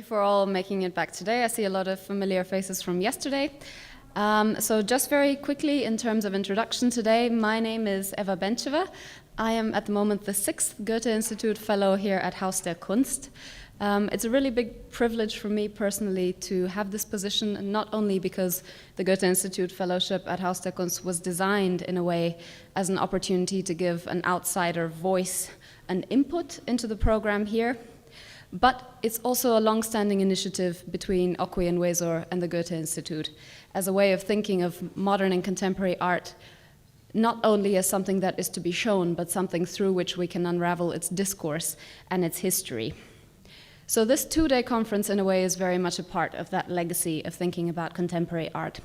for all making it back today. I see a lot of familiar faces from yesterday. So just very quickly, in terms of introduction today, my name is Eva Bentcheva. I am at the moment the 6th Goethe-Institut Fellow here at Haus der Kunst. It's a really big privilege for me personally to have this position, not only because the Goethe-Institut Fellowship at Haus der Kunst was designed in a way as an opportunity to give an outsider voice and input into the program here, but it's also a long-standing initiative between Okwi and Wezor and the Goethe-Institut as a way of thinking of modern and contemporary art not only as something that is to be shown, but something through which we can unravel its discourse and its history. So this two-day conference, in a way, is very much a part of that legacy of thinking about contemporary art.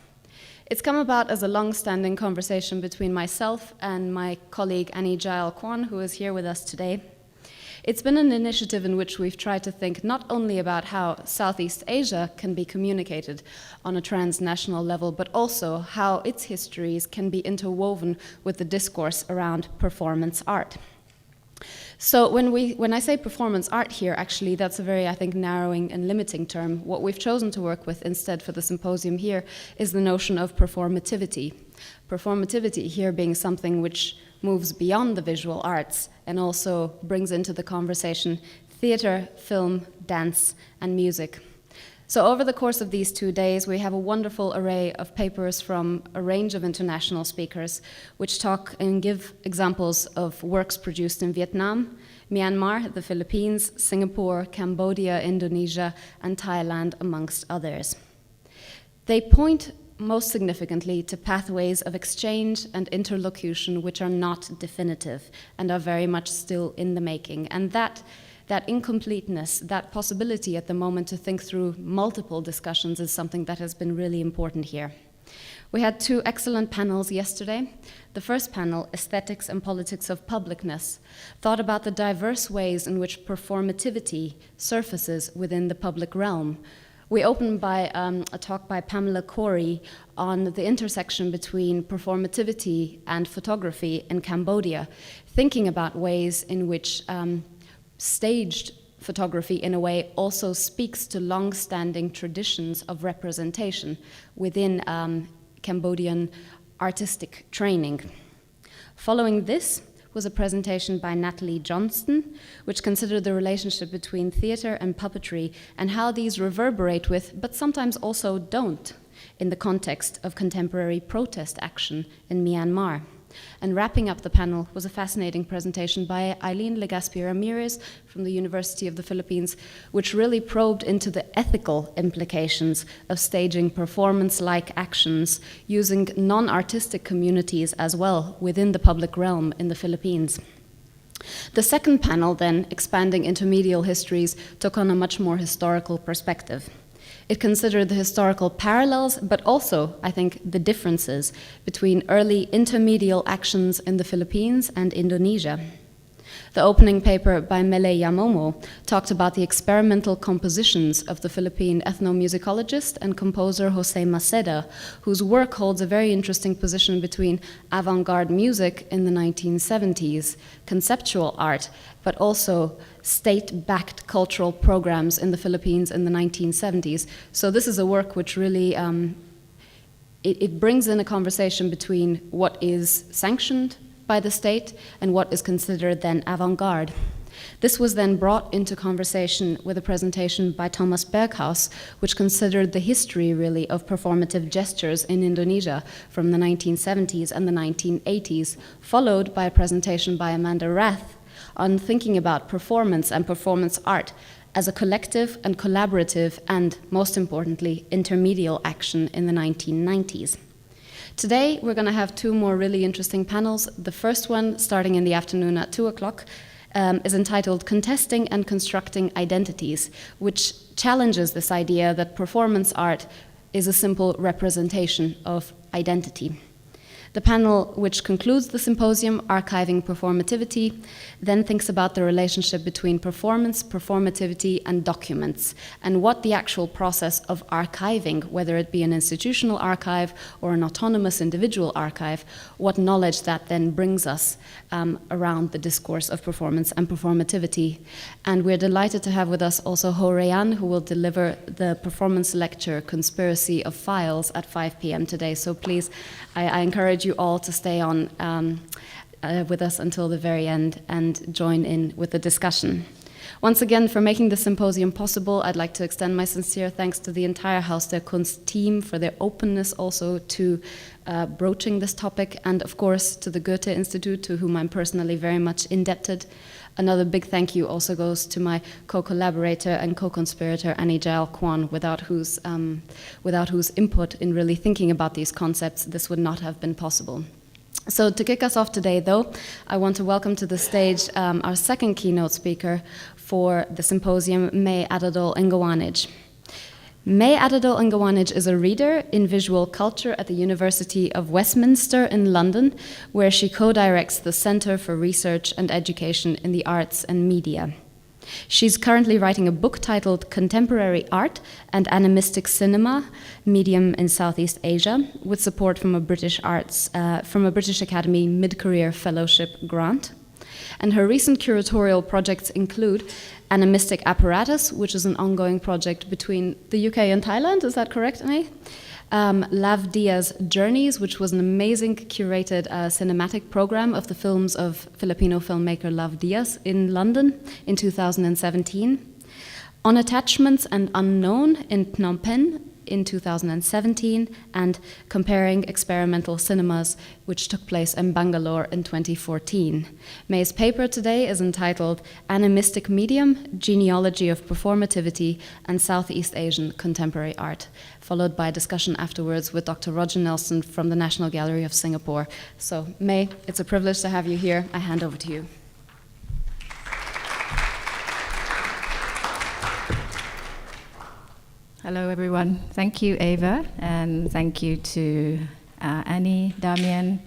It's come about as a long-standing conversation between myself and my colleague Annie Jael Kwan, who is here with us today. It's been an initiative in which we've tried to think not only about how Southeast Asia can be communicated on a transnational level, but also how its histories can be interwoven with the discourse around performance art. So when I say performance art here, actually, that's a very, I think, narrowing and limiting term. What we've chosen to work with instead for the symposium here is the notion of performativity. Performativity here being something which moves beyond the visual arts and also brings into the conversation theater, film, dance, and music. So over the course of these 2 days, we have a wonderful array of papers from a range of international speakers, which talk and give examples of works produced in Vietnam, Myanmar, the Philippines, Singapore, Cambodia, Indonesia, and Thailand, amongst others. They point most significantly to pathways of exchange and interlocution which are not definitive and are very much still in the making. And that incompleteness, that possibility at the moment to think through multiple discussions is something that has been really important here. We had 2 excellent panels yesterday. The first panel, Aesthetics and Politics of Publicness, thought about the diverse ways in which performativity surfaces within the public realm. We opened by a talk by Pamela Corey on the intersection between performativity and photography in Cambodia, thinking about ways in which staged photography, in a way, also speaks to long-standing traditions of representation within Cambodian artistic training. Following this was a presentation by Natalie Johnston, which considered the relationship between theater and puppetry and how these reverberate with, but sometimes also don't, in the context of contemporary protest action in Myanmar. And wrapping up the panel was a fascinating presentation by Eileen Legaspi Ramirez from the University of the Philippines, which really probed into the ethical implications of staging performance-like actions using non-artistic communities as well within the public realm in the Philippines. The second panel then, expanding into medial histories, took on a much more historical perspective. It considered the historical parallels, but also, I think, the differences between early intermedial actions in the Philippines and Indonesia. The opening paper by Mele Yamomo talked about the experimental compositions of the Philippine ethnomusicologist and composer Jose Maceda, whose work holds a very interesting position between avant-garde music in the 1970s, conceptual art, but also state-backed cultural programs in the Philippines in the 1970s. So this is a work which really, it brings in a conversation between what is sanctioned by the state and what is considered then avant-garde. This was then brought into conversation with a presentation by Thomas Berghaus, which considered the history really of performative gestures in Indonesia from the 1970s and the 1980s, followed by a presentation by Amanda Rath on thinking about performance and performance art as a collective and collaborative and, most importantly, intermedial action in the 1990s. Today, we're going to have 2 more really interesting panels. The first one, starting in the afternoon at 2 o'clock, is entitled Contesting and Constructing Identities, which challenges this idea that performance art is a simple representation of identity. The panel, which concludes the symposium, Archiving Performativity, then thinks about the relationship between performance, performativity, and documents, and what the actual process of archiving, whether it be an institutional archive or an autonomous individual archive, what knowledge that then brings us around the discourse of performance and performativity. And we're delighted to have with us also Ho Rayan, who will deliver the performance lecture, Conspiracy of Files, at 5 p.m. today. So please, I encourage you all to stay on with us until the very end and join in with the discussion. Once again, for making the symposium possible, I'd like to extend my sincere thanks to the entire Haus der Kunst team for their openness also to broaching this topic, and of course to the Goethe-Institut, to whom I'm personally very much indebted. Another big thank you also goes to my co-collaborator and co-conspirator Annie Jael Kwan, without whose input in really thinking about these concepts, this would not have been possible. So to kick us off today, though, I want to welcome to the stage our second keynote speaker for the symposium, May Adadol Ingawanij. May Adadol Ingawanij is a reader in visual culture at the University of Westminster in London, where she co-directs the Center for Research and Education in the Arts and Media. She's currently writing a book titled Contemporary Art and Animistic Cinema, Medium in Southeast Asia, with support from a British Academy Mid-Career Fellowship grant. And her recent curatorial projects include Animistic Apparatus, which is an ongoing project between the UK and Thailand, is that correct, May? Lav Dia's Journeys, which was an amazing curated cinematic program of the films of Filipino filmmaker Lav Diaz in London in 2017. On Attachments and Unknown in Phnom Penh in 2017, and Comparing Experimental Cinemas, which took place in Bangalore in 2014. May's paper today is entitled Animistic Medium, Genealogy of Performativity and Southeast Asian Contemporary Art, followed by a discussion afterwards with Dr. Roger Nelson from the National Gallery of Singapore. So, May, it's a privilege to have you here. I hand over to you. Hello, everyone. Thank you, Eva, and thank you to Annie, Damien,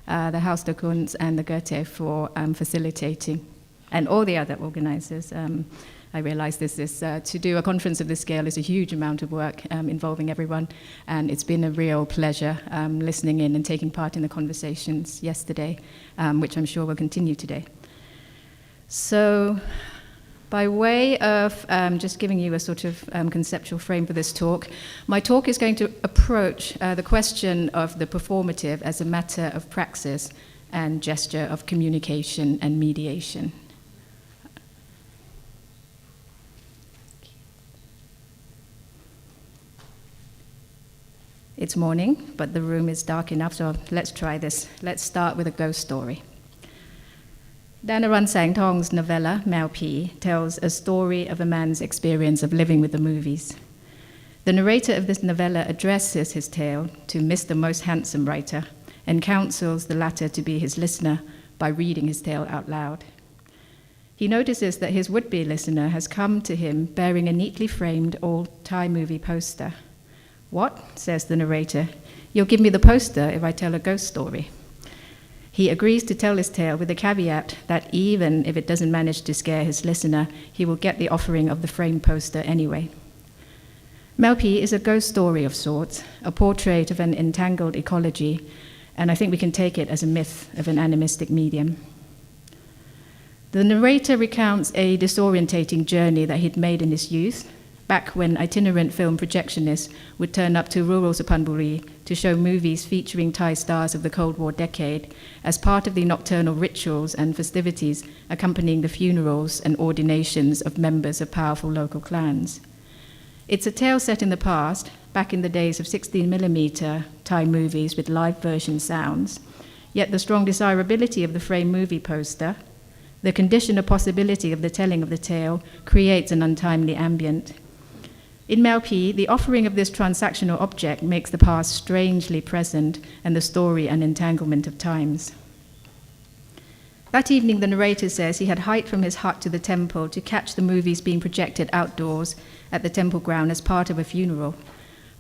the Haus der Kunst, and the Goethe for facilitating, and all the other organizers. I realize this is, to do a conference of this scale is a huge amount of work involving everyone, and it's been a real pleasure listening in and taking part in the conversations yesterday, which I'm sure will continue today. So, by way of just giving you a sort of conceptual frame for this talk, my talk is going to approach the question of the performative as a matter of praxis and gesture of communication and mediation. It's morning, but the room is dark enough, so let's try this. Let's start with a ghost story. Danaran Sangtong's novella, Mao Pi, tells a story of a man's experience of living with the movies. The narrator of this novella addresses his tale to Mr. Most Handsome Writer and counsels the latter to be his listener by reading his tale out loud. He notices that his would-be listener has come to him bearing a neatly framed old Thai movie poster. "What?" says the narrator. "You'll give me the poster if I tell a ghost story." He agrees to tell his tale with the caveat that even if it doesn't manage to scare his listener, he will get the offering of the framed poster anyway. Mao Pi is a ghost story of sorts, a portrait of an entangled ecology, and I think we can take it as a myth of an animistic medium. The narrator recounts a disorientating journey that he'd made in his youth, back when itinerant film projectionists would turn up to rural Suphanburi to show movies featuring Thai stars of the Cold War decade as part of the nocturnal rituals and festivities accompanying the funerals and ordinations of members of powerful local clans. It's a tale set in the past, back in the days of 16mm Thai movies with live version sounds, yet the strong desirability of the framed movie poster, the condition of possibility of the telling of the tale, creates an untimely ambient. In Mao Pi, the offering of this transactional object makes the past strangely present and the story an entanglement of times. That evening, the narrator says he had hiked from his hut to the temple to catch the movies being projected outdoors at the temple ground as part of a funeral.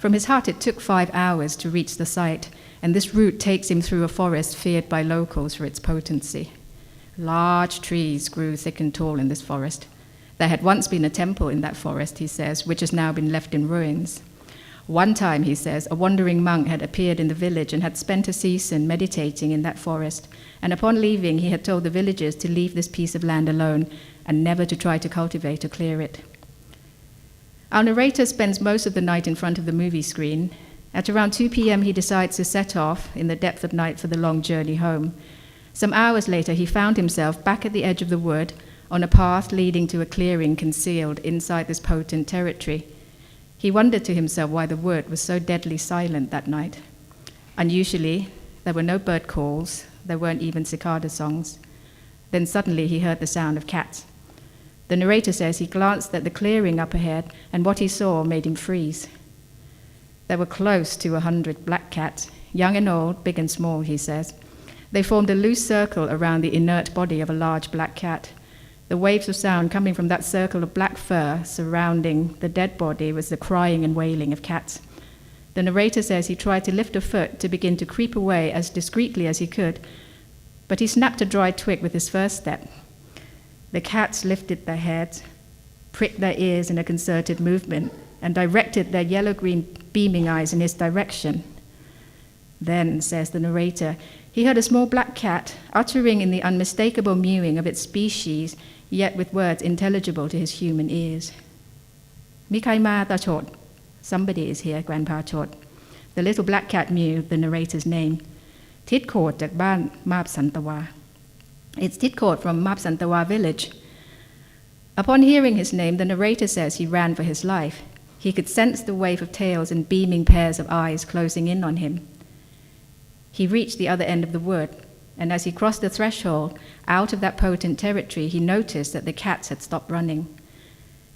From his hut, it took 5 hours to reach the site, and this route takes him through a forest feared by locals for its potency. Large trees grew thick and tall in this forest. There had once been a temple in that forest, he says, which has now been left in ruins. One time, he says, a wandering monk had appeared in the village and had spent a season meditating in that forest, and upon leaving, he had told the villagers to leave this piece of land alone and never to try to cultivate or clear it. Our narrator spends most of the night in front of the movie screen. At around 2 p.m., he decides to set off in the depth of night for the long journey home. Some hours later, he found himself back at the edge of the wood on a path leading to a clearing concealed inside this potent territory. He wondered to himself why the wood was so deadly silent that night. Unusually, there were no bird calls, there weren't even cicada songs. Then suddenly he heard the sound of cats. The narrator says he glanced at the clearing up ahead, and what he saw made him freeze. There were close to 100 black cats, young and old, big and small, he says. They formed a loose circle around the inert body of a large black cat. The waves of sound coming from that circle of black fur surrounding the dead body was the crying and wailing of cats. The narrator says he tried to lift a foot to begin to creep away as discreetly as he could, but he snapped a dry twig with his first step. The cats lifted their heads, pricked their ears in a concerted movement, and directed their yellow-green beaming eyes in his direction. Then, says the narrator, he heard a small black cat uttering in the unmistakable mewing of its species, yet with words intelligible to his human ears. Mikai ma ta chot. Somebody is here, Grandpa Chot. The little black cat mewed the narrator's name. Tidkotจากบ้านมาบสันตวา. It's Tidkot from Mab Santawa village. Upon hearing his name, the narrator says he ran for his life. He could sense the wave of tails and beaming pairs of eyes closing in on him. He reached the other end of the wood, and as he crossed the threshold, out of that potent territory, he noticed that the cats had stopped running.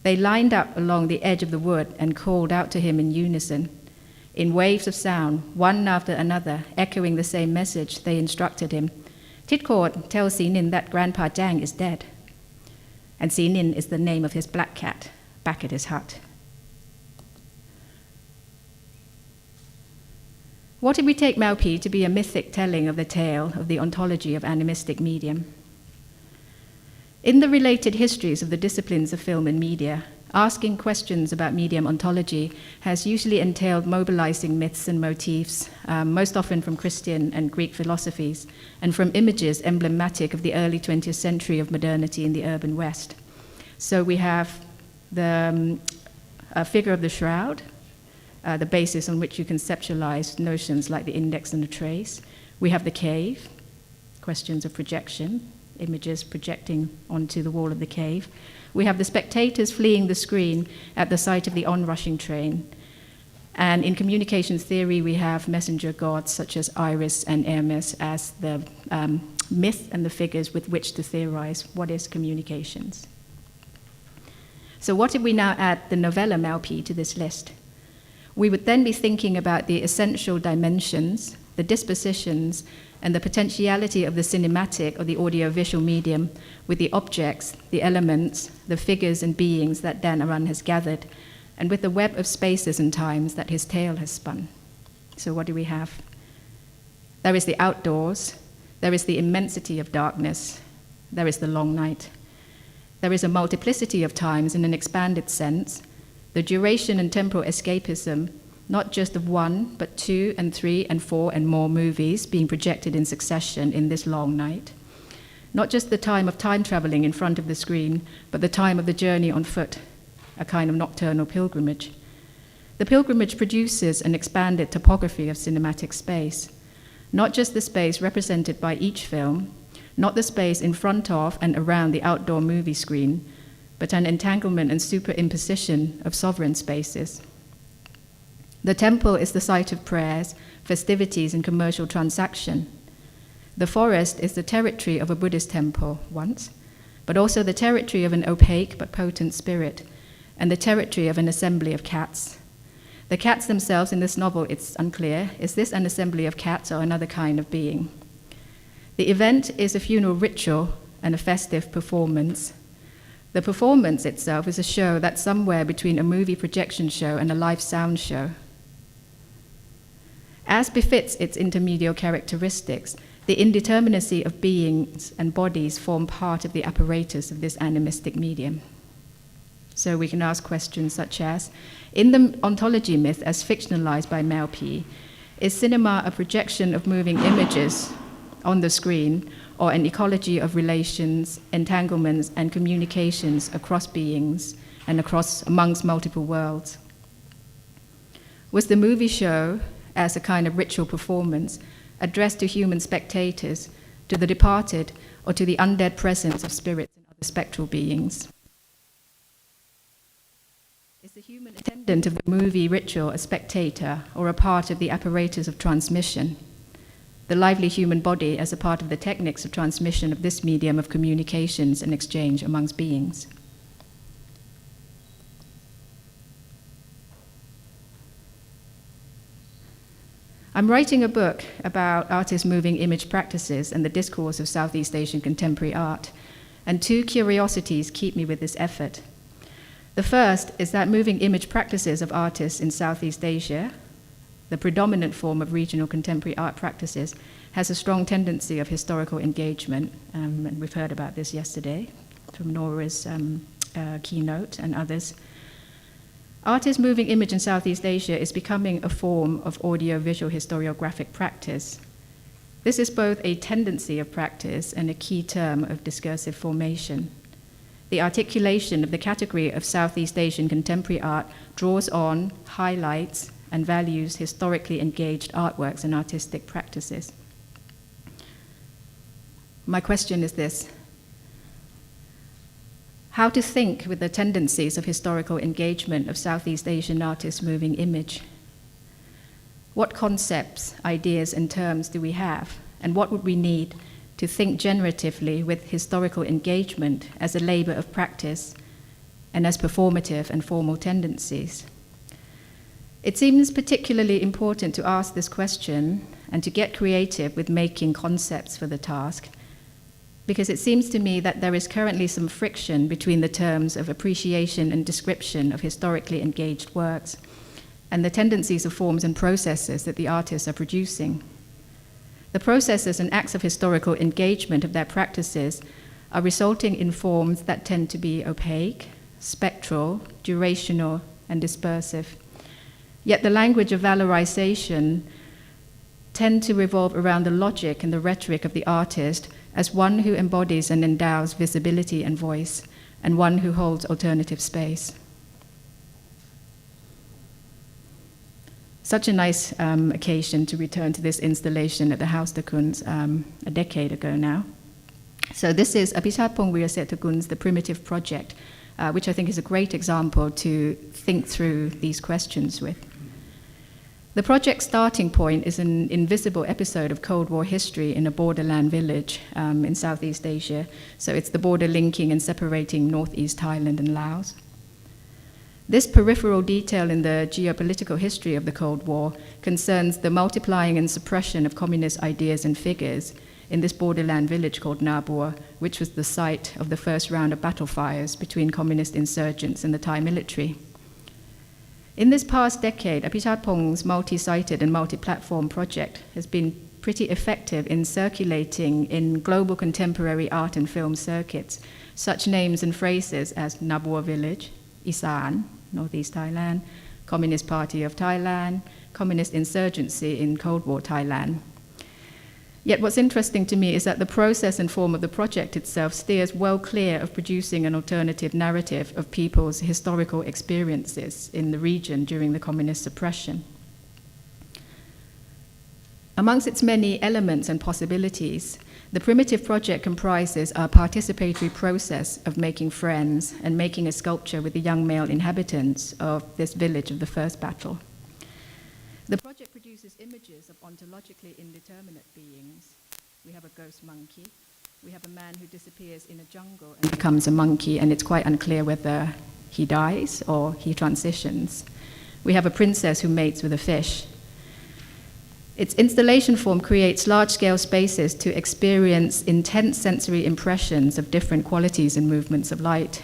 They lined up along the edge of the wood and called out to him in unison. In waves of sound, one after another, echoing the same message, they instructed him. Tidkot, tell Sinin that Grandpa Jang is dead. And Sinin is the name of his black cat, back at his hut. What if we take Maupi to be a mythic telling of the tale of the ontology of animistic medium? In the related histories of the disciplines of film and media, asking questions about medium ontology has usually entailed mobilizing myths and motifs, most often from Christian and Greek philosophies, and from images emblematic of the early 20th century of modernity in the urban West. So we have the figure of the shroud, the basis on which you conceptualize notions like the index and the trace. We have the cave, questions of projection, images projecting onto the wall of the cave. We have the spectators fleeing the screen at the sight of the onrushing train. And in communications theory, we have messenger gods such as Iris and Hermes as the myth and the figures with which to theorize what is communications. So what if we now add the novella Maupi to this list? We would then be thinking about the essential dimensions, the dispositions, and the potentiality of the cinematic or the audiovisual medium with the objects, the elements, the figures and beings that Dan Aran has gathered, and with the web of spaces and times that his tale has spun. So what do we have? There is the outdoors, there is the immensity of darkness, there is the long night. There is a multiplicity of times in an expanded sense, the duration and temporal escapism, not just of one, but 2 and 3 and 4 and more movies being projected in succession in this long night. Not just the time of time traveling in front of the screen, but the time of the journey on foot, a kind of nocturnal pilgrimage. The pilgrimage produces an expanded topography of cinematic space, not just the space represented by each film, not the space in front of and around the outdoor movie screen, but an entanglement and superimposition of sovereign spaces. The temple is the site of prayers, festivities, and commercial transaction. The forest is the territory of a Buddhist temple once, but also the territory of an opaque but potent spirit, and the territory of an assembly of cats. The cats themselves in this novel, it's unclear. Is this an assembly of cats or another kind of being? The event is a funeral ritual and a festive performance. The performance itself is a show that's somewhere between a movie projection show and a live sound show. As befits its intermediate characteristics, the indeterminacy of beings and bodies form part of the apparatus of this animistic medium. So we can ask questions such as, in the ontology myth as fictionalized by Mao P, is cinema a projection of moving images on the screen, or an ecology of relations, entanglements, and communications across beings and amongst multiple worlds? Was the movie show, as a kind of ritual performance, addressed to human spectators, to the departed, or to the undead presence of spirits and other spectral beings? Is the human attendant of the movie ritual a spectator or a part of the apparatus of transmission? The lively human body as a part of the techniques of transmission of this medium of communications and exchange amongst beings. I'm writing a book about artists' moving image practices and the discourse of Southeast Asian contemporary art, and two curiosities keep me with this effort. The first is that moving image practices of artists in Southeast Asia, the predominant form of regional contemporary art practices, has a strong tendency of historical engagement, and we've heard about this yesterday from Nora's keynote and others. Artist moving image in Southeast Asia is becoming a form of audio-visual historiographic practice. This is both a tendency of practice and a key term of discursive formation. The articulation of the category of Southeast Asian contemporary art draws on, highlights, and values historically engaged artworks and artistic practices. My question is this: how to think with the tendencies of historical engagement of Southeast Asian artists' moving image? What concepts, ideas, and terms do we have, and what would we need to think generatively with historical engagement as a labor of practice and as performative and formal tendencies? It seems particularly important to ask this question and to get creative with making concepts for the task, because it seems to me that there is currently some friction between the terms of appreciation and description of historically engaged works and the tendencies of forms and processes that the artists are producing. The processes and acts of historical engagement of their practices are resulting in forms that tend to be opaque, spectral, durational, and dispersive. Yet the language of valorization tend to revolve around the logic and the rhetoric of the artist as one who embodies and endows visibility and voice, and one who holds alternative space. Such a nice occasion to return to this installation at the Haus de Kunst a decade ago now. So this is Apichatpong Wiraseta Kunst, the Primitive Project, which I think is a great example to think through these questions with. The project's starting point is an invisible episode of Cold War history in a borderland village in Southeast Asia. So it's the border linking and separating Northeast Thailand and Laos. This peripheral detail in the geopolitical history of the Cold War concerns the multiplying and suppression of communist ideas and figures in this borderland village called Nabur, which was the site of the first round of battle fires between communist insurgents and the Thai military. In this past decade, Apichatpong's multi-sited and multi-platform project has been pretty effective in circulating in global contemporary art and film circuits such names and phrases as Nabur Village, Isan, Northeast Thailand, Communist Party of Thailand, Communist Insurgency in Cold War Thailand. Yet what's interesting to me is that the process and form of the project itself steers well clear of producing an alternative narrative of people's historical experiences in the region during the communist suppression. Amongst its many elements and possibilities, the Primitive Project comprises a participatory process of making friends and making a sculpture with the young male inhabitants of this village of the first battle. The project produces images of ontologically indeterminate beings. We have a ghost monkey. We have a man who disappears in a jungle and becomes a monkey, and it's quite unclear whether he dies or he transitions. We have a princess who mates with a fish. Its installation form creates large-scale spaces to experience intense sensory impressions of different qualities and movements of light.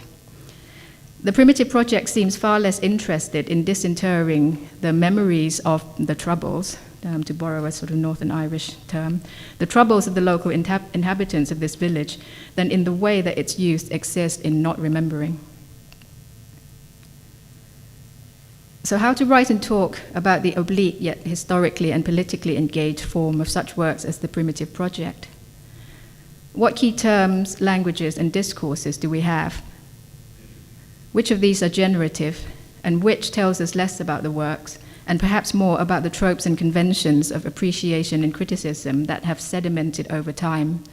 The Primitive Project seems far less interested in disinterring the memories of the Troubles, to borrow a sort of Northern Irish term, the troubles of the local inhabitants of this village than in the way that its youth exist in not remembering. So how to write and talk about the oblique yet historically and politically engaged form of such works as the Primitive Project? What key terms, languages, and discourses do we have? Which of these are generative, and which tells us less about the works, and perhaps more about the tropes and conventions of appreciation and criticism that have sedimented over time,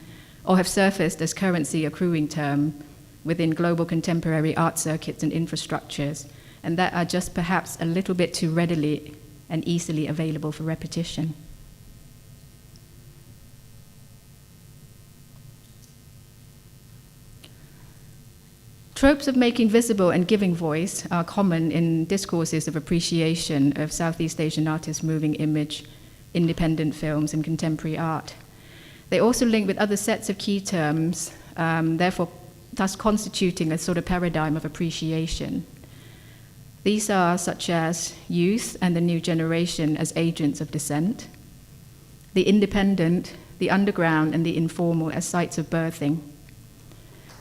or have surfaced as currency accruing term within global contemporary art circuits and infrastructures, and that are just perhaps a little bit too readily and easily available for repetition? Tropes of making visible and giving voice are common in discourses of appreciation of Southeast Asian artists' moving image, independent films, and contemporary art. They also link with other sets of key terms, therefore thus constituting a sort of paradigm of appreciation. These are such as youth and the new generation as agents of dissent, the independent, the underground, and the informal as sites of birthing,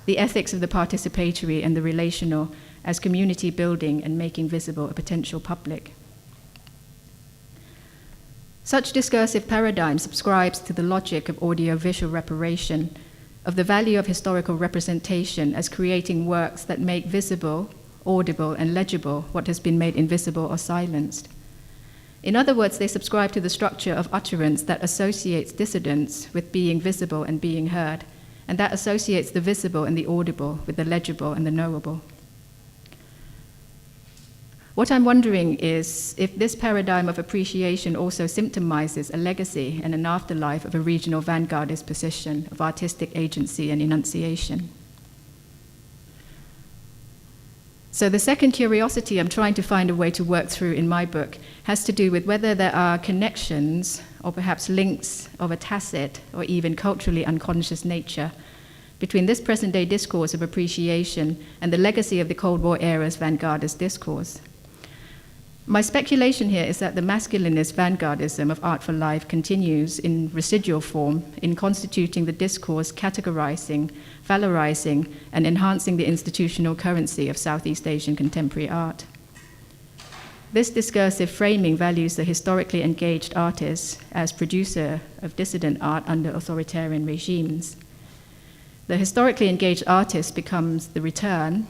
the ethics of the participatory and the relational as community building and making visible a potential public. Such discursive paradigm subscribes to the logic of audiovisual reparation, of the value of historical representation as creating works that make visible, audible, and legible what has been made invisible or silenced. In other words, they subscribe to the structure of utterance that associates dissidence with being visible and being heard, and that associates the visible and the audible with the legible and the knowable. What I'm wondering is if this paradigm of appreciation also symptomizes a legacy and an afterlife of a regional vanguardist position of artistic agency and enunciation. So the second curiosity I'm trying to find a way to work through in my book has to do with whether there are connections or perhaps links of a tacit or even culturally unconscious nature between this present-day discourse of appreciation and the legacy of the Cold War era's vanguardist discourse. My speculation here is that the masculinist vanguardism of Art for Life continues in residual form in constituting the discourse, categorizing, valorizing, and enhancing the institutional currency of Southeast Asian contemporary art. This discursive framing values the historically engaged artist as producer of dissident art under authoritarian regimes. The historically engaged artist becomes the return,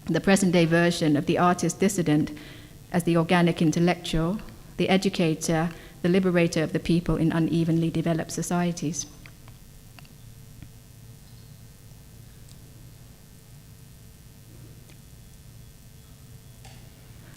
the present-day version of the artist dissident as the organic intellectual, the educator, the liberator of the people in unevenly developed societies.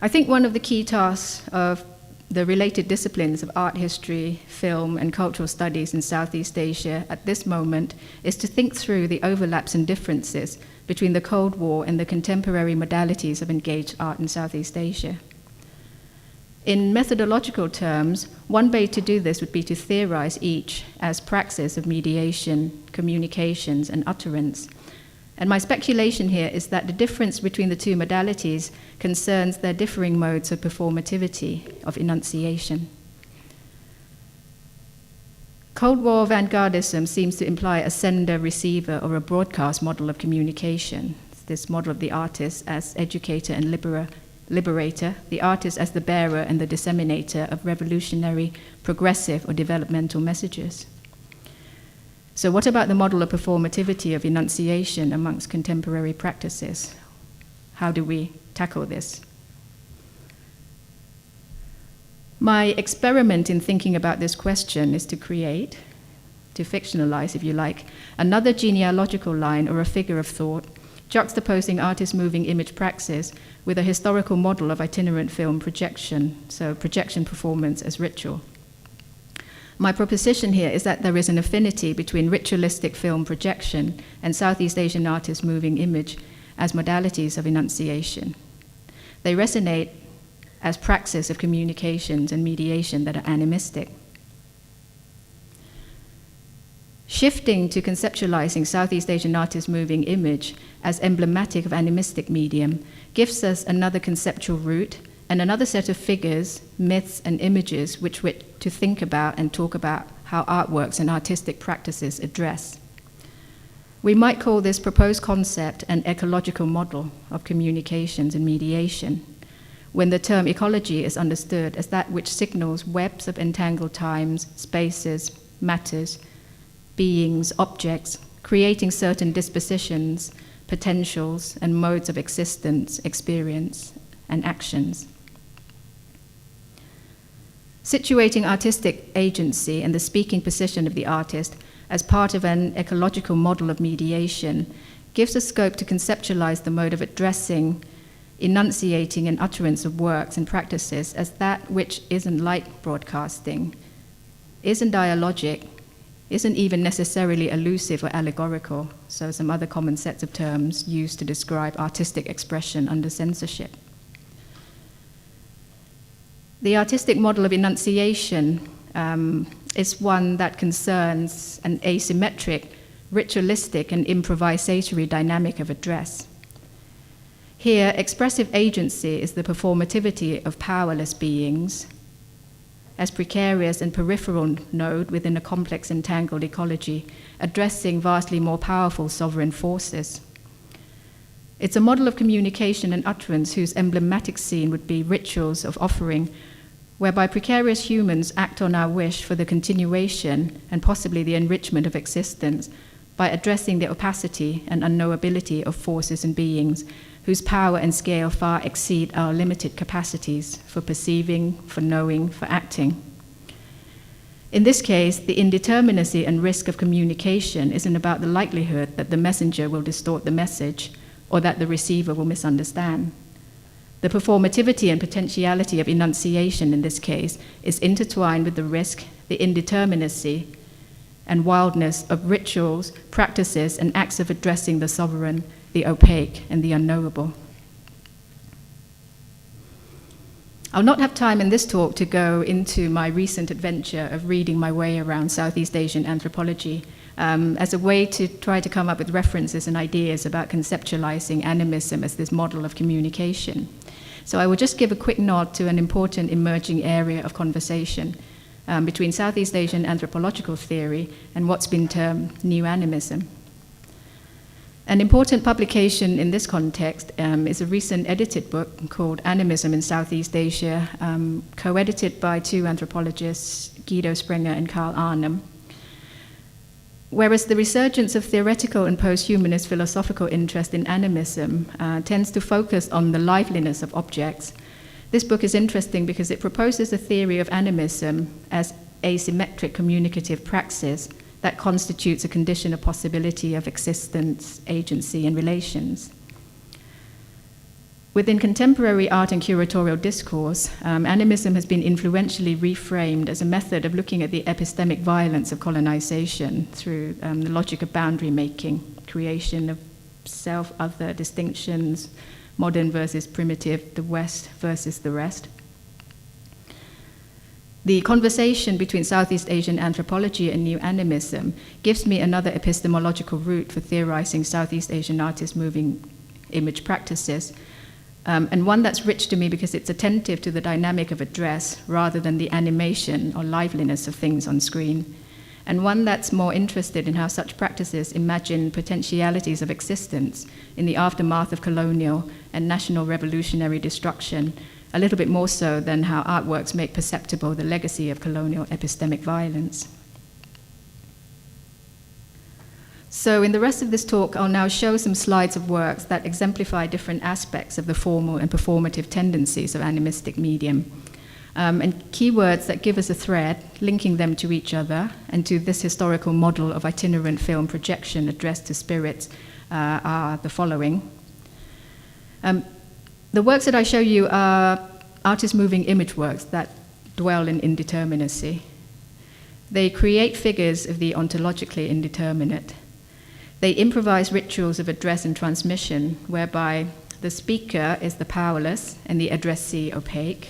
I think one of the key tasks of the related disciplines of art history, film, and cultural studies in Southeast Asia at this moment is to think through the overlaps and differences between the Cold War and the contemporary modalities of engaged art in Southeast Asia. In methodological terms, one way to do this would be to theorize each as praxis of mediation, communications, and utterance. And my speculation here is that the difference between the two modalities concerns their differing modes of performativity, of enunciation. Cold War vanguardism seems to imply a sender-receiver or a broadcast model of communication, this model of the artist as educator and liberator, the artist as the bearer and the disseminator of revolutionary, progressive, or developmental messages. So what about the model of performativity of enunciation amongst contemporary practices? How do we tackle this? My experiment in thinking about this question is to create, to fictionalize, if you like, another genealogical line or a figure of thought, juxtaposing artist moving image praxis with a historical model of itinerant film projection, so projection performance as ritual. My proposition here is that there is an affinity between ritualistic film projection and Southeast Asian artists' moving image as modalities of enunciation. They resonate as praxis of communications and mediation that are animistic. Shifting to conceptualizing Southeast Asian artists' moving image as emblematic of animistic medium gives us another conceptual route and another set of figures, myths, and images which we're to think about and talk about how artworks and artistic practices address. We might call this proposed concept an ecological model of communications and mediation, when the term ecology is understood as that which signals webs of entangled times, spaces, matters, beings, objects, creating certain dispositions, potentials, and modes of existence, experience, and actions. Situating artistic agency and the speaking position of the artist as part of an ecological model of mediation gives a scope to conceptualize the mode of addressing, enunciating, and utterance of works and practices as that which isn't like broadcasting, isn't dialogic, isn't even necessarily elusive or allegorical, so some other common sets of terms used to describe artistic expression under censorship. The artistic model of enunciation is one that concerns an asymmetric, ritualistic, and improvisatory dynamic of address. Here, expressive agency is the performativity of powerless beings, as precarious and peripheral node within a complex entangled ecology, addressing vastly more powerful sovereign forces. It's a model of communication and utterance whose emblematic scene would be rituals of offering, whereby precarious humans act on our wish for the continuation and possibly the enrichment of existence by addressing the opacity and unknowability of forces and beings whose power and scale far exceed our limited capacities for perceiving, for knowing, for acting. In this case, the indeterminacy and risk of communication isn't about the likelihood that the messenger will distort the message or that the receiver will misunderstand. The performativity and potentiality of enunciation in this case is intertwined with the risk, the indeterminacy, and wildness of rituals, practices, and acts of addressing the sovereign, the opaque, and the unknowable. I'll not have time in this talk to go into my recent adventure of reading my way around Southeast Asian anthropology as a way to try to come up with references and ideas about conceptualizing animism as this model of communication. So I will just give a quick nod to an important emerging area of conversation between Southeast Asian anthropological theory and what's been termed new animism. An important publication in this context is a recent edited book called Animism in Southeast Asia, co-edited by two anthropologists, Guido Sprenger and Carl Arnhem. Whereas the resurgence of theoretical and post-humanist philosophical interest in animism tends to focus on the liveliness of objects, this book is interesting because it proposes a theory of animism as asymmetric communicative praxis that constitutes a condition of possibility of existence, agency, and relations. Within contemporary art and curatorial discourse, animism has been influentially reframed as a method of looking at the epistemic violence of colonization through the logic of boundary making, creation of self-other distinctions, modern versus primitive, the West versus the rest. The conversation between Southeast Asian anthropology and new animism gives me another epistemological route for theorizing Southeast Asian artists' moving image practices, and one that's rich to me because it's attentive to the dynamic of address rather than the animation or liveliness of things on screen, and one that's more interested in how such practices imagine potentialities of existence in the aftermath of colonial and national revolutionary destruction, a little bit more so than how artworks make perceptible the legacy of colonial epistemic violence. So in the rest of this talk, I'll now show some slides of works that exemplify different aspects of the formal and performative tendencies of animistic medium, and keywords that give us a thread, linking them to each other and to this historical model of itinerant film projection addressed to spirits are the following. The works that I show you are artist moving image works that dwell in indeterminacy. They create figures of the ontologically indeterminate. They improvise rituals of address and transmission, whereby the speaker is the powerless and the addressee opaque.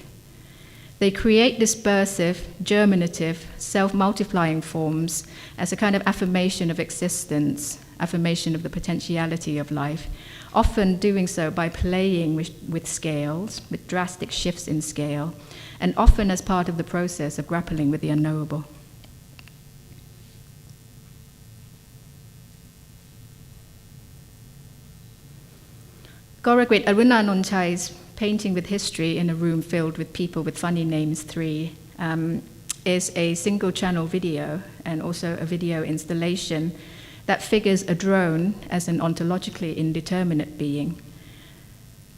They create dispersive, germinative, self-multiplying forms as a kind of affirmation of existence, affirmation of the potentiality of life, often doing so by playing with scales, with drastic shifts in scale, and often as part of the process of grappling with the unknowable. Goragwit Arunanonchai's Painting with History in a Room Filled with People with Funny Names 3 is a single-channel video and also a video installation that figures a drone as an ontologically indeterminate being.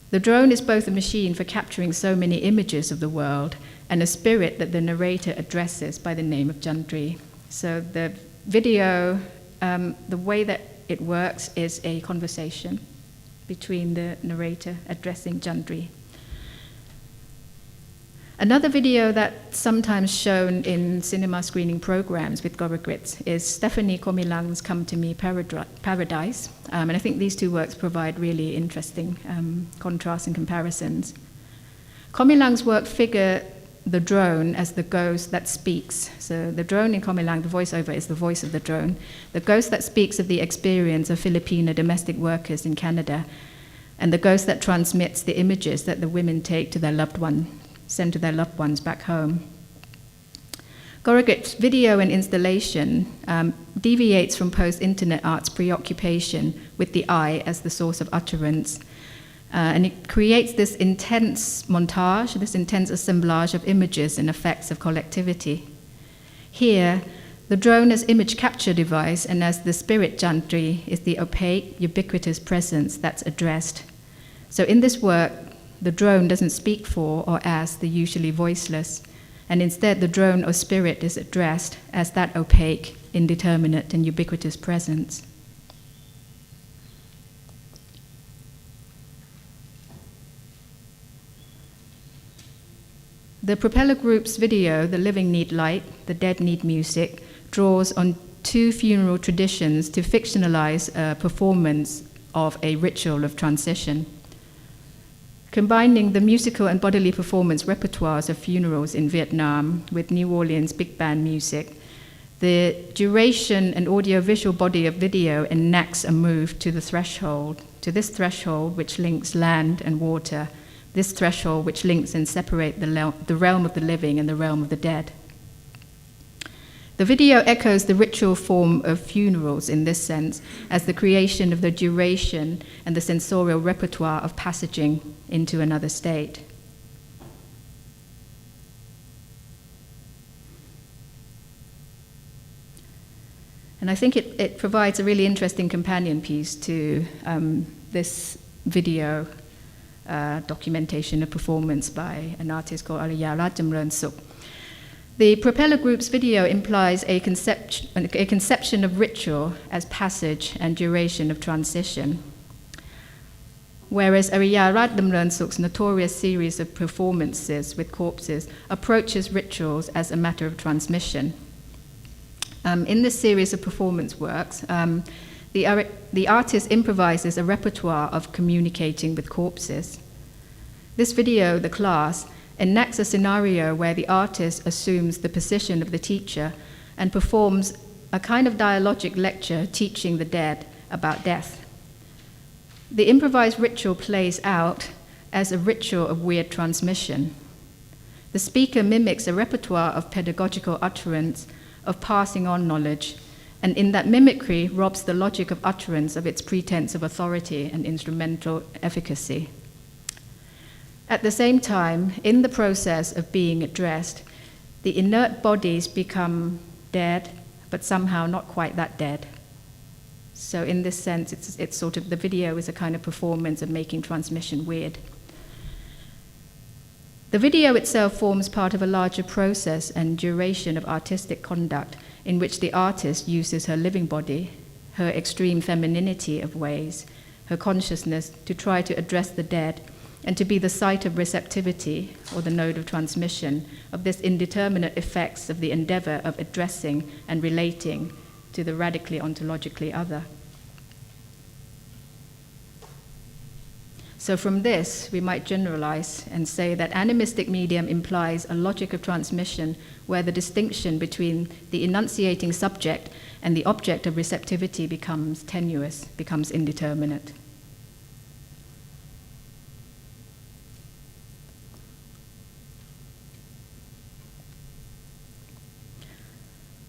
The drone is both a machine for capturing so many images of the world and a spirit that the narrator addresses by the name of Jandri. So the video, the way that it works is a conversation between the narrator addressing Jandri. Another video that's sometimes shown in cinema screening programs with Goragwit is Stephanie Komilang's Come to Me Paradise. And I think these two works provide really interesting contrasts and comparisons. Komilang's work figure the drone as the ghost that speaks. So the drone in Komilang, the voiceover is the voice of the drone. The ghost that speaks of the experience of Filipino domestic workers in Canada, and the ghost that transmits the images that the women take to their loved one, send to their loved ones back home. Goragwit's video and installation deviates from post-internet art's preoccupation with the eye as the source of utterance, and it creates this intense montage, this intense assemblage of images and effects of collectivity. Here, the drone as image capture device and as the spirit Jantri is the opaque, ubiquitous presence that's addressed. So in this work, the drone doesn't speak for or as the usually voiceless, and instead the drone or spirit is addressed as that opaque, indeterminate, and ubiquitous presence. The Propeller Group's video, The Living Need Light, The Dead Need Music, draws on two funeral traditions to fictionalize a performance of a ritual of transition. Combining the musical and bodily performance repertoires of funerals in Vietnam with New Orleans big band music, the duration and audiovisual body of video enacts a move to the threshold, to this threshold which links land and water, this threshold which links and separates the realm of the living and the realm of the dead. The video echoes the ritual form of funerals in this sense as the creation of the duration and the sensorial repertoire of passaging into another state. And I think it provides a really interesting companion piece to this video documentation of performance by an artist called Ariyara Jamran Suk. The Propeller Group's video implies a conception of ritual as passage and duration of transition, whereas Ariyara Jamran Suk's notorious series of performances with corpses approaches rituals as a matter of transmission. In this series of performance works, the artist improvises a repertoire of communicating with corpses. This video, The Class, enacts a scenario where the artist assumes the position of the teacher and performs a kind of dialogic lecture teaching the dead about death. The improvised ritual plays out as a ritual of weird transmission. The speaker mimics a repertoire of pedagogical utterance, of passing on knowledge, and in that mimicry robs the logic of utterance of its pretense of authority and instrumental efficacy. At the same time, in the process of being addressed, the inert bodies become dead, but somehow not quite that dead. So in this sense, it's sort of, the video is a kind of performance of making transmission weird. The video itself forms part of a larger process and duration of artistic conduct in which the artist uses her living body, her extreme femininity of ways, her consciousness to try to address the dead and to be the site of receptivity, or the node of transmission, of this indeterminate effects of the endeavor of addressing and relating to the radically ontologically other. So from this, we might generalize and say that animistic medium implies a logic of transmission where the distinction between the enunciating subject and the object of receptivity becomes tenuous, becomes indeterminate.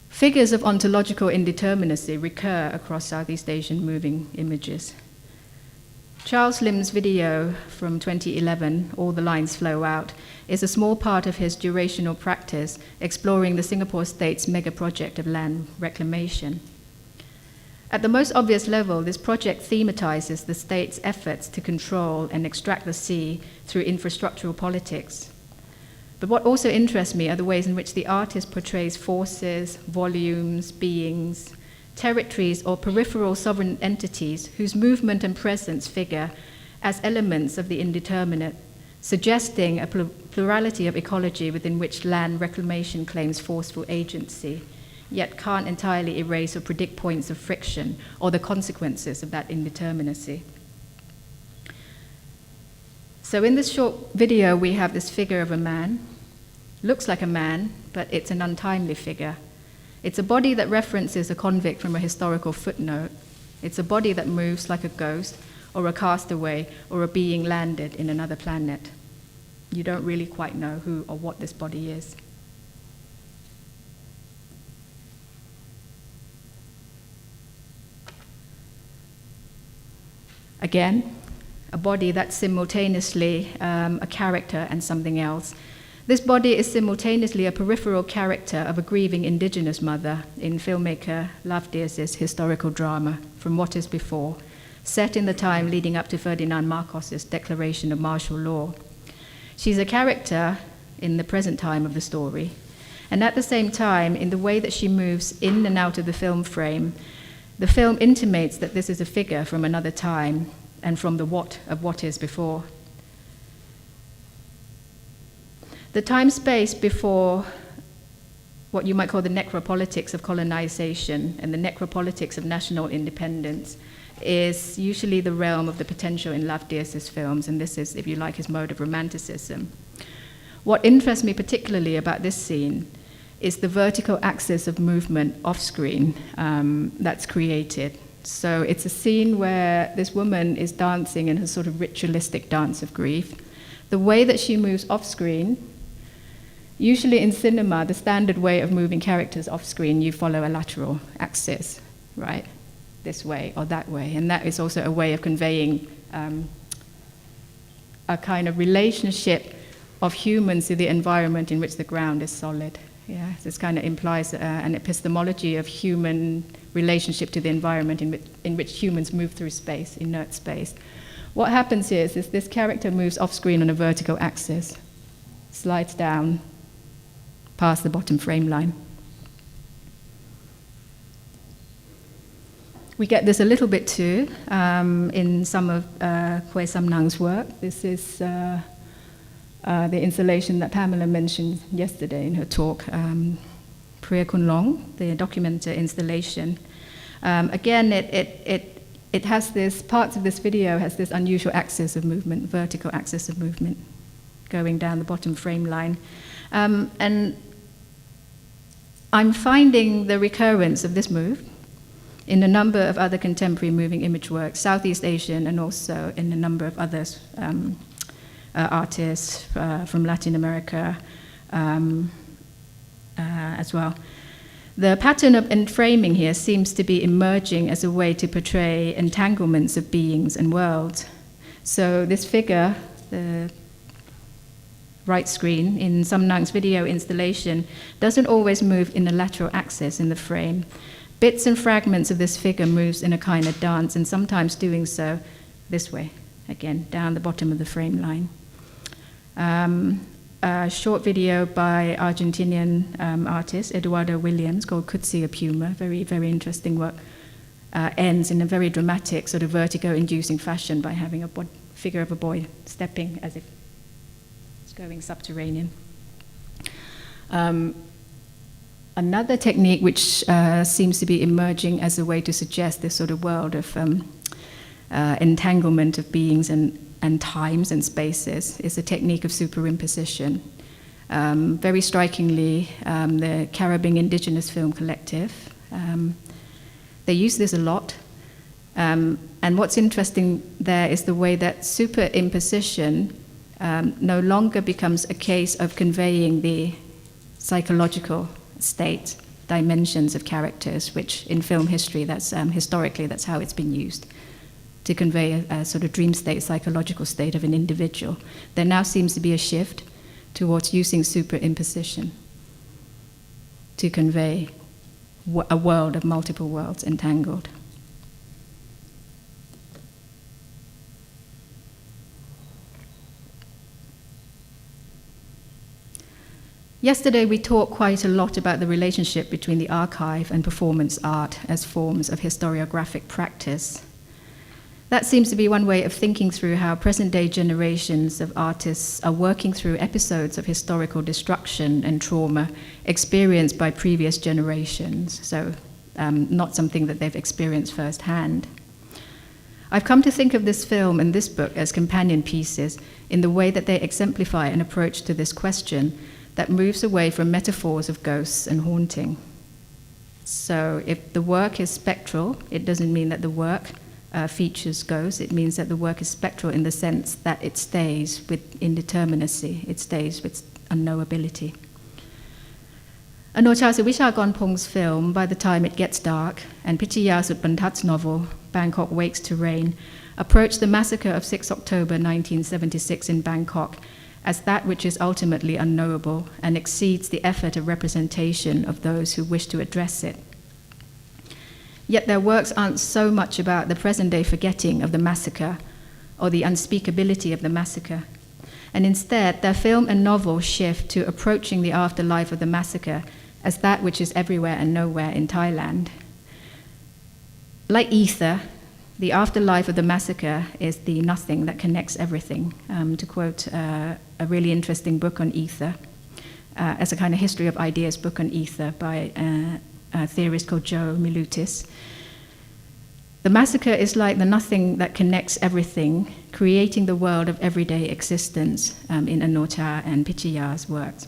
Figures of ontological indeterminacy recur across Southeast Asian moving images. Charles Lim's video from 2011, All the Lines Flow Out, is a small part of his durational practice exploring the Singapore state's mega project of land reclamation. At the most obvious level, this project thematizes the state's efforts to control and extract the sea through infrastructural politics. But what also interests me are the ways in which the artist portrays forces, volumes, beings, territories or peripheral sovereign entities whose movement and presence figure as elements of the indeterminate, suggesting a plurality of ecology within which land reclamation claims forceful agency, yet can't entirely erase or predict points of friction or the consequences of that indeterminacy. So in this short video, we have this figure of a man. Looks like a man, but it's an untimely figure. It's a body that references a convict from a historical footnote. It's a body that moves like a ghost or a castaway or a being landed in another planet. You don't really quite know who or what this body is. Again, a body that's simultaneously a character and something else. This body is simultaneously a peripheral character of a grieving indigenous mother in filmmaker Lovedear's historical drama, From What Is Before, set in the time leading up to Ferdinand Marcos's declaration of martial law. She's a character in the present time of the story, and at the same time, in the way that she moves in and out of the film frame, the film intimates that this is a figure from another time and from the what of what is before. The time-space before what you might call the necropolitics of colonization and the necropolitics of national independence is usually the realm of the potential in Lovedear's films, and this is, if you like, his mode of romanticism. What interests me particularly about this scene is the vertical axis of movement off-screen that's created. So it's a scene where this woman is dancing in her sort of ritualistic dance of grief. The way that she moves off-screen, usually in cinema, the standard way of moving characters off-screen, you follow a lateral axis, right? This way or that way. And that is also a way of conveying a kind of relationship of humans to the environment in which the ground is solid. Yeah, this kind of implies an epistemology of human relationship to the environment in which humans move through space, inert space. What happens here is this character moves off-screen on a vertical axis, slides down past the bottom frame line. We get this a little bit too in some of Hue Sam Nang's work. This is the installation that Pamela mentioned yesterday in her talk, Priya Kun Long, the documenter installation. Again, it has this, parts of this video has this unusual axis of movement, vertical axis of movement, going down the bottom frame line. And I'm finding the recurrence of this move in a number of other contemporary moving image works, Southeast Asian, and also in a number of others, artists from Latin America as well. The pattern of enframing here seems to be emerging as a way to portray entanglements of beings and worlds. So this figure, the right screen in Sam Nang's video installation, doesn't always move in a lateral axis in the frame. Bits and fragments of this figure moves in a kind of dance, and sometimes doing so this way, again, down the bottom of the frame line. A short video by Argentinian artist Eduardo Williams called Kutsi a Puma, very, very interesting work, ends in a very dramatic sort of vertigo-inducing fashion by having a figure of a boy stepping as if it's going subterranean. Another technique which seems to be emerging as a way to suggest this sort of world of entanglement of beings and and times and spaces is a technique of superimposition. Very strikingly, the Caribbean Indigenous Film Collective, they use this a lot. And what's interesting there is the way that superimposition no longer becomes a case of conveying the psychological state, dimensions of characters, which in film history, that's historically, that's how it's been used, to convey a sort of dream state, psychological state of an individual. There now seems to be a shift towards using superimposition to convey a world of multiple worlds entangled. Yesterday we talked quite a lot about the relationship between the archive and performance art as forms of historiographic practice. That seems to be one way of thinking through how present-day generations of artists are working through episodes of historical destruction and trauma experienced by previous generations, so not something that they've experienced firsthand. I've come to think of this film and this book as companion pieces in the way that they exemplify an approach to this question that moves away from metaphors of ghosts and haunting. So if the work is spectral, it doesn't mean that the work features ghosts. It means that the work is spectral in the sense that it stays with indeterminacy, it stays with unknowability. Anorcha Suwishagonpong's film, By the Time It Gets Dark, and Pichaya Sutbantat's novel, Bangkok Wakes to Rain, approach the massacre of 6 October 1976 in Bangkok as that which is ultimately unknowable and exceeds the effort of representation of those who wish to address it. Yet their works aren't so much about the present-day forgetting of the massacre or the unspeakability of the massacre. And instead, their film and novel shift to approaching the afterlife of the massacre as that which is everywhere and nowhere in Thailand. Like ether, the afterlife of the massacre is the nothing that connects everything. To quote a really interesting book on ether, as a kind of history of ideas book on ether by a theorist called Joe Milutis. The massacre is like the nothing that connects everything, creating the world of everyday existence in Anorcha and Pichaya's works.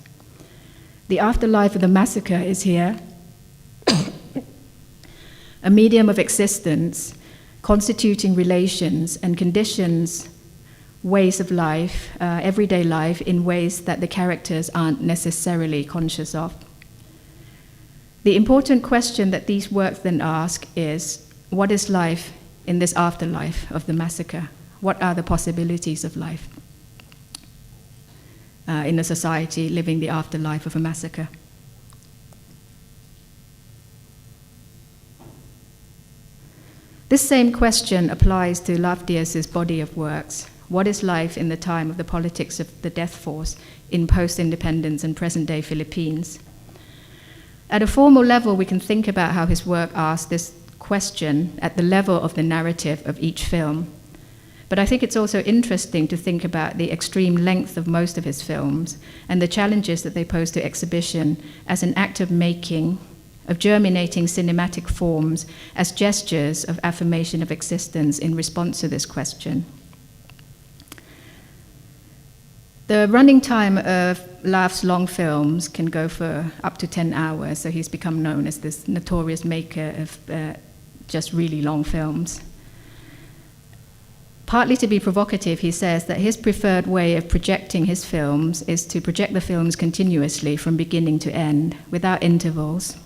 The afterlife of the massacre is here, a medium of existence, constituting relations and conditions, ways of life, everyday life, in ways that the characters aren't necessarily conscious of. The important question that these works then ask is, what is life in this afterlife of the massacre? What are the possibilities of life in a society living the afterlife of a massacre? This same question applies to Lavdias's body of works. What is life in the time of the politics of the death force in post-independence and present-day Philippines? At a formal level, we can think about how his work asks this question at the level of the narrative of each film. But I think it's also interesting to think about the extreme length of most of his films and the challenges that they pose to exhibition as an act of making, of germinating cinematic forms as gestures of affirmation of existence in response to this question. The running time of Lav's long films can go for up to 10 hours, so he's become known as this notorious maker of just really long films. Partly to be provocative, he says that his preferred way of projecting his films is to project the films continuously from beginning to end, without intervals.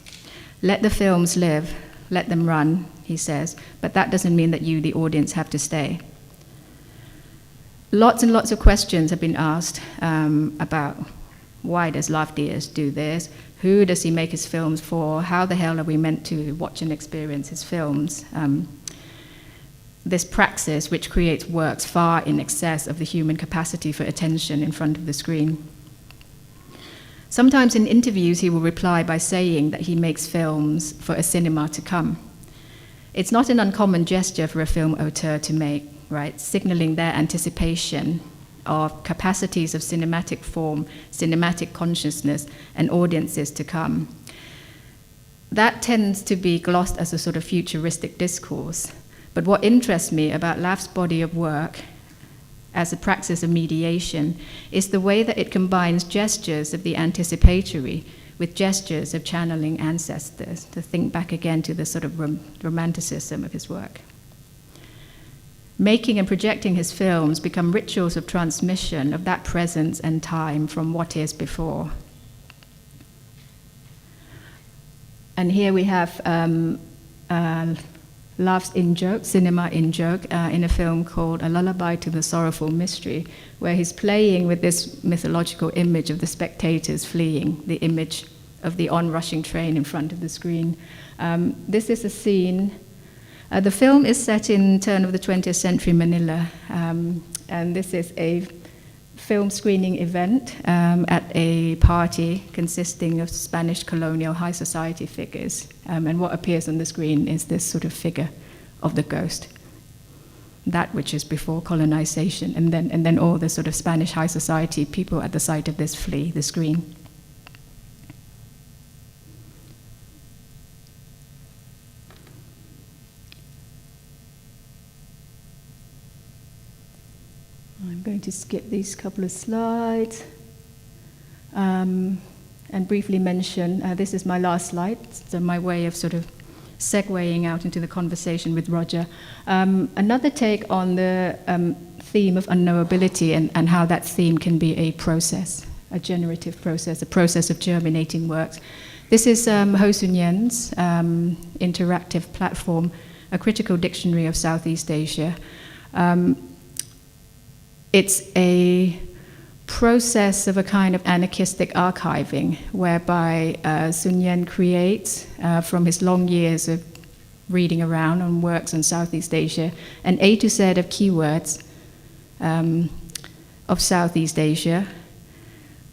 Let the films live, let them run, he says, but that doesn't mean that you, the audience, have to stay. Lots and lots of questions have been asked about why does Lavdias do this? Who does he make his films for? How the hell are we meant to watch and experience his films? This praxis which creates works far in excess of the human capacity for attention in front of the screen. Sometimes in interviews he will reply by saying that he makes films for a cinema to come. It's not an uncommon gesture for a film auteur to make, right? Signaling their anticipation of capacities of cinematic form, cinematic consciousness, and audiences to come. That tends to be glossed as a sort of futuristic discourse. But what interests me about Lav's body of work as a praxis of mediation is the way that it combines gestures of the anticipatory with gestures of channeling ancestors, to think back again to the sort of romanticism of his work. Making and projecting his films become rituals of transmission of that presence and time from what is before. And here we have laughs in joke, cinema in joke, in a film called A Lullaby to the Sorrowful Mystery, where he's playing with this mythological image of the spectators fleeing, the image of the onrushing train in front of the screen. This is a scene. The film is set in turn of the 20th century Manila, and this is a film screening event at a party consisting of Spanish colonial high society figures. And what appears on the screen is this sort of figure of the ghost, that which is before colonization, and then all the sort of Spanish high society people at the sight of this flee the screen. I'm going to skip these couple of slides and briefly mention, this is my last slide, so my way of sort of segueing out into the conversation with Roger. Another take on the theme of unknowability and how that theme can be a process, a generative process, a process of germinating works. This is Ho Sun Yen's interactive platform, A Critical Dictionary of Southeast Asia. It's a process of a kind of anarchistic archiving, whereby Sun Yen creates, from his long years of reading around on works on Southeast Asia, an A to Z of keywords of Southeast Asia,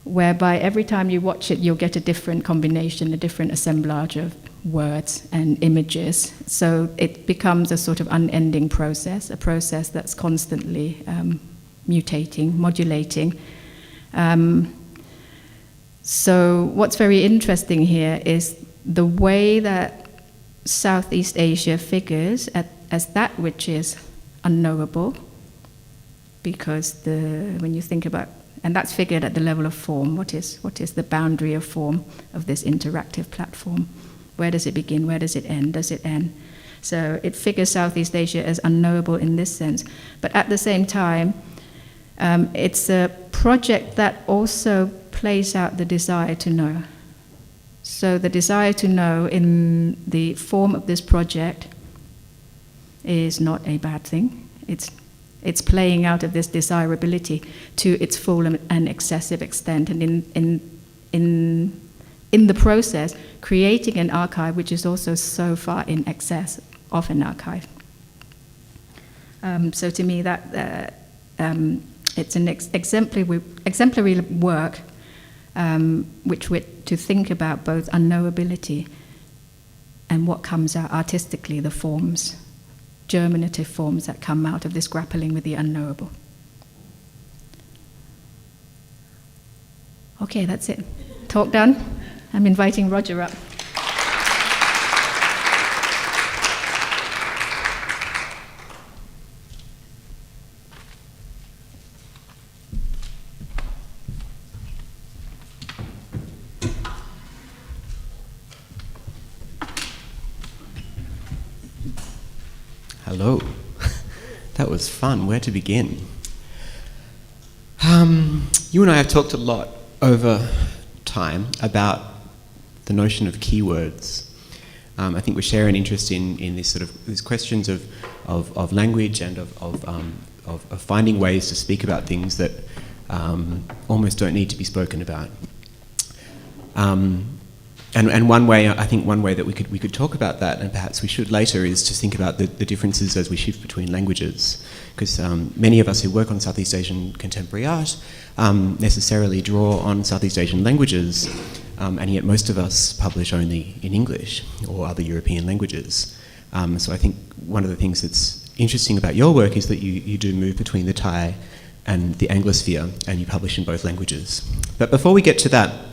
whereby every time you watch it, you'll get a different combination, a different assemblage of words and images. So it becomes a sort of unending process, a process that's constantly mutating, modulating. So what's very interesting here is the way that Southeast Asia figures as that which is unknowable, because when you think about, and that's figured at the level of form, what is the boundary of form of this interactive platform? Where does it begin? Where does it end? Does it end? So it figures Southeast Asia as unknowable in this sense. But at the same time, it's a project that also plays out the desire to know. So the desire to know in the form of this project is not a bad thing. It's playing out of this desirability to its full and excessive extent, and in the process, creating an archive which is also so far in excess of an archive. So to me, that it's an exemplary work, which we're to think about both unknowability and what comes out artistically, the forms, germinative forms that come out of this grappling with the unknowable. Okay, that's it. Talk done. I'm inviting Roger up. Hello. That was fun. Where to begin? You and I have talked a lot over time about the notion of keywords. I think we share an interest in this sort of these questions of language and of finding ways to speak about things that almost don't need to be spoken about. And one way, I think one way that we could talk about that, and perhaps we should later, is to think about the differences as we shift between languages. Because many of us who work on Southeast Asian contemporary art necessarily draw on Southeast Asian languages, and yet most of us publish only in English or other European languages. So I think one of the things that's interesting about your work is that you do move between the Thai and the Anglosphere, and you publish in both languages. But before we get to that,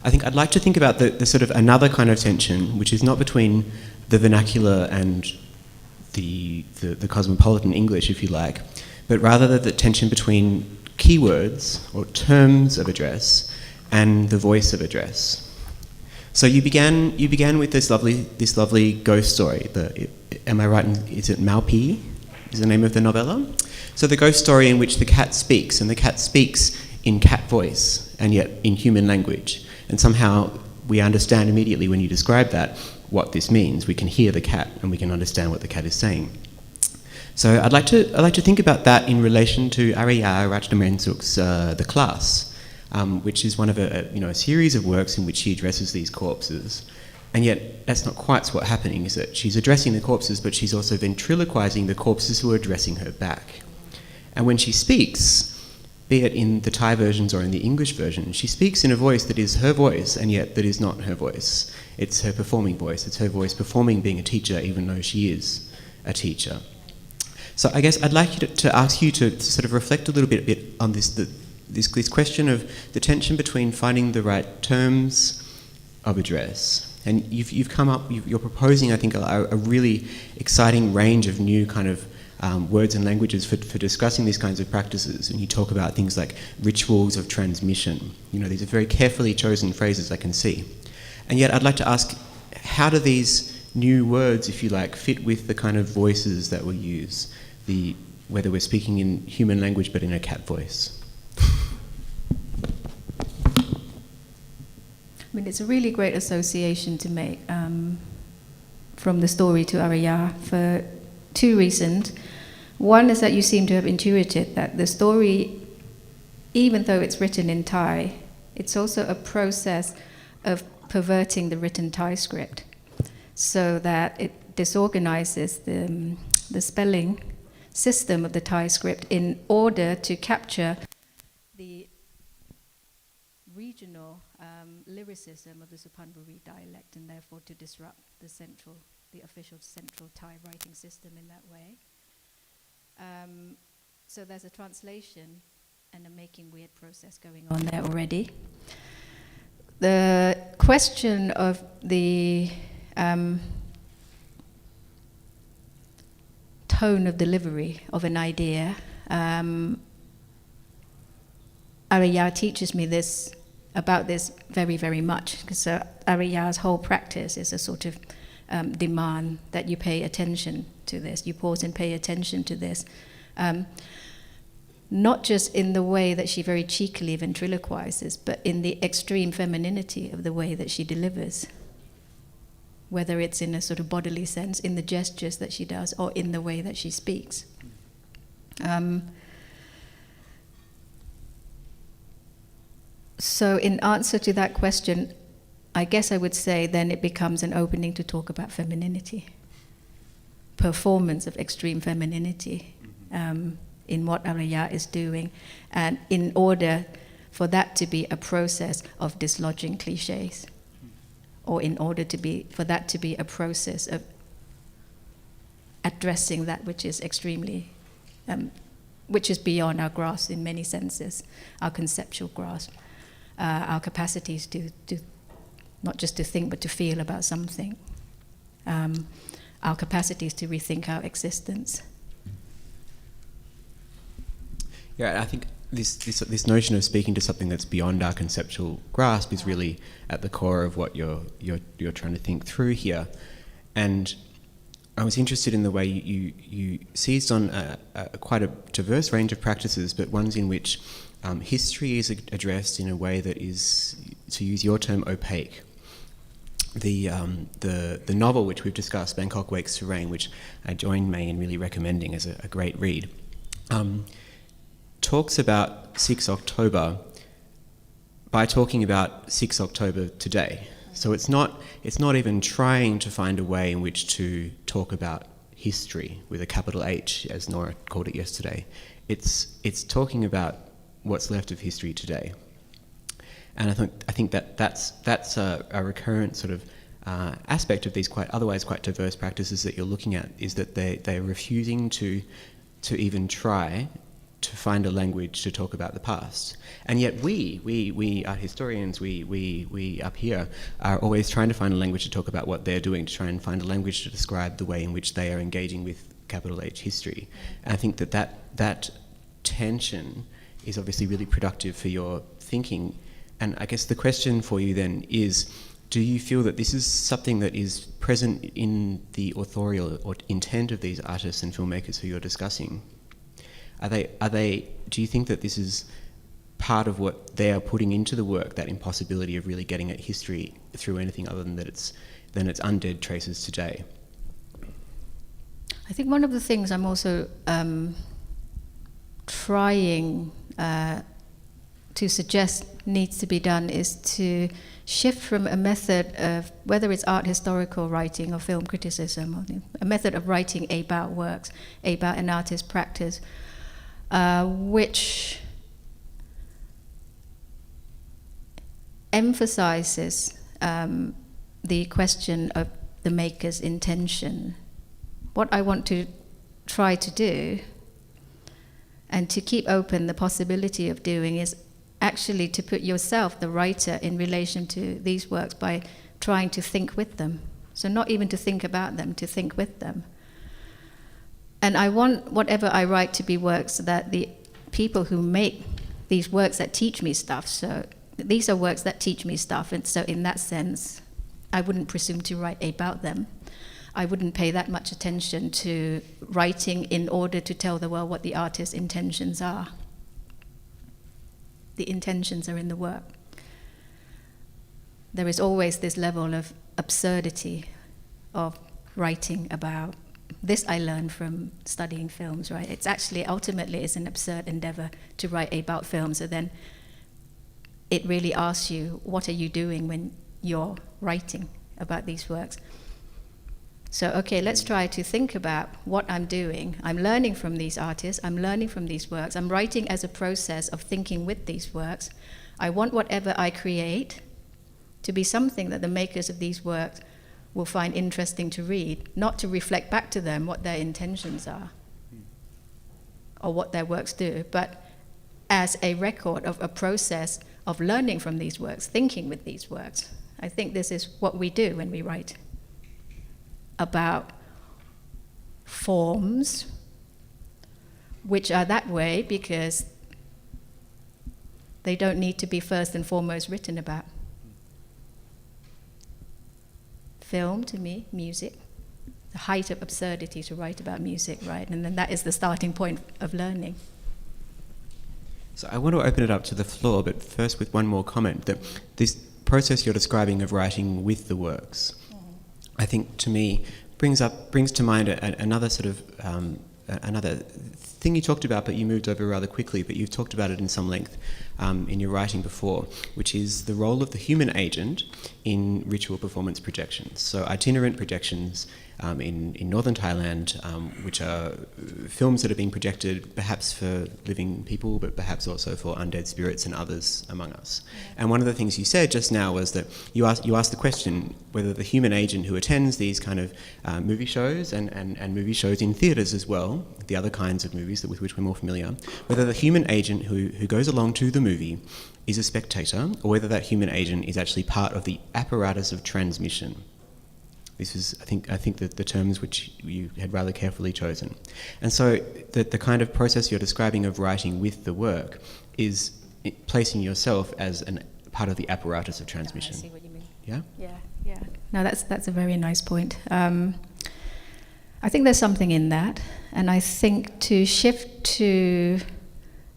I think I'd like to think about the sort of another kind of tension, which is not between the vernacular and the cosmopolitan English, if you like, but rather the tension between keywords or terms of address and the voice of address. So you began with this lovely ghost story. Am I right? Is it Maupi? Is the name of the novella? So the ghost story in which the cat speaks, and the cat speaks in cat voice and yet in human language. And somehow we understand immediately when you describe that what this means. We can hear the cat and we can understand what the cat is saying. So I'd like to think about that in relation to Arya Rajnamensuk's The Class, which is one of a series of works in which she addresses these corpses. And yet that's not quite what's happening, is that she's addressing the corpses, but she's also ventriloquizing the corpses who are addressing her back. And when she speaks, be it in the Thai versions or in the English version, she speaks in a voice that is her voice, and yet that is not her voice. It's her performing voice. It's her voice performing being a teacher, even though she is a teacher. So I guess I'd like you to ask you to sort of reflect a little bit on this question of the tension between finding the right terms of address. And you're proposing, I think, a really exciting range of new kind of words and languages for discussing these kinds of practices. And you talk about things like rituals of transmission. These are very carefully chosen phrases, I can see. And yet I'd like to ask, how do these new words, if you like, fit with the kind of voices that we use? Whether we're speaking in human language but in a cat voice. I mean, it's a really great association to make from the story to Arya for two reasons. One is that you seem to have intuited that the story, even though it's written in Thai, it's also a process of perverting the written Thai script so that it disorganizes the spelling system of the Thai script in order to capture the regional lyricism of the Suphanburi dialect, and therefore to disrupt the official central Thai writing system in that way. So there's a translation and a making weird process going on there already. The question of the tone of delivery of an idea, Arya teaches me about this very, very much, because Arya's whole practice is a sort of demand that you pay attention to this, you pause and pay attention to this. Not just in the way that she very cheekily ventriloquizes, but in the extreme femininity of the way that she delivers. Whether it's in a sort of bodily sense, in the gestures that she does, or in the way that she speaks. So in answer to that question, I guess I would say then it becomes an opening to talk about femininity. Performance of extreme femininity in what Arya is doing. And in order for that to be a process of dislodging cliches, or in order for that to be a process of addressing that which is extremely, which is beyond our grasp in many senses, our conceptual grasp, our capacities to not just to think but to feel about something, our capacities to rethink our existence. Yeah, I think this notion of speaking to something that's beyond our conceptual grasp is really at the core of what you're trying to think through here. And I was interested in the way you seized on quite a diverse range of practices, but ones in which history is addressed in a way that is, to use your term, opaque. The novel which we've discussed, Bangkok Wakes to Rain, which I join May in really recommending as a great read, talks about 6 October by talking about 6 October today. So it's not even trying to find a way in which to talk about history with a capital H, as Nora called it yesterday. It's talking about what's left of history today. And I think that's a recurrent sort of aspect of these otherwise quite diverse practices that you're looking at, is that they're refusing to even try to find a language to talk about the past. And yet we art historians, we up here are always trying to find a language to talk about what they're doing, to try and find a language to describe the way in which they are engaging with capital H history. And I think that tension is obviously really productive for your thinking. And I guess the question for you then is, do you feel that this is something that is present in the authorial or intent of these artists and filmmakers who you're discussing? Do you think that this is part of what they are putting into the work, that impossibility of really getting at history through anything other than its undead traces today? I think one of the things I'm also trying to suggest needs to be done is to shift from a method of, whether it's art historical writing or film criticism, or a method of writing about works, about an artist's practice, which emphasizes the question of the maker's intention. What I want to try to do, and to keep open the possibility of doing, is actually to put yourself, the writer, in relation to these works by trying to think with them. So not even to think about them, to think with them. And I want whatever I write to be works that the people who make these works that teach me stuff, so these are works that teach me stuff, and so in that sense, I wouldn't presume to write about them. I wouldn't pay that much attention to writing in order to tell the world what the artist's intentions are. The intentions are in the work. There is always this level of absurdity of writing about. This I learned from studying films, right? It's actually, ultimately, it's an absurd endeavor to write about films. So then it really asks you, what are you doing when you're writing about these works? So, okay, let's try to think about what I'm doing. I'm learning from these artists, I'm learning from these works, I'm writing as a process of thinking with these works. I want whatever I create to be something that the makers of these works will find interesting to read, not to reflect back to them what their intentions are or what their works do, but as a record of a process of learning from these works, thinking with these works. I think this is what we do when we write about forms, which are that way because they don't need to be first and foremost written about. Film, to me, music, the height of absurdity to write about music, right? And then that is the starting point of learning. So I want to open it up to the floor, but first with one more comment, that this process you're describing of writing with the works, I think, to me, brings to mind another sort of another thing you talked about, but you moved over rather quickly. But you've talked about it in some length in your writing before, which is the role of the human agent in ritual performance projections. So itinerant projections in northern Thailand, which are films that are being projected perhaps for living people, but perhaps also for undead spirits and others among us. And one of the things you said just now was that you asked the question whether the human agent who attends these kind of movie shows and movie shows in theatres as well, the other kinds of movies with which we're more familiar, whether the human agent who goes along to the movie is a spectator, or whether that human agent is actually part of the apparatus of transmission. This is, I think that the terms which you had rather carefully chosen. And so the kind of process you're describing of writing with the work is placing yourself as a part of the apparatus of transmission. I see what you mean. Yeah? Yeah. No, that's a very nice point. I think there's something in that. And I think to shift to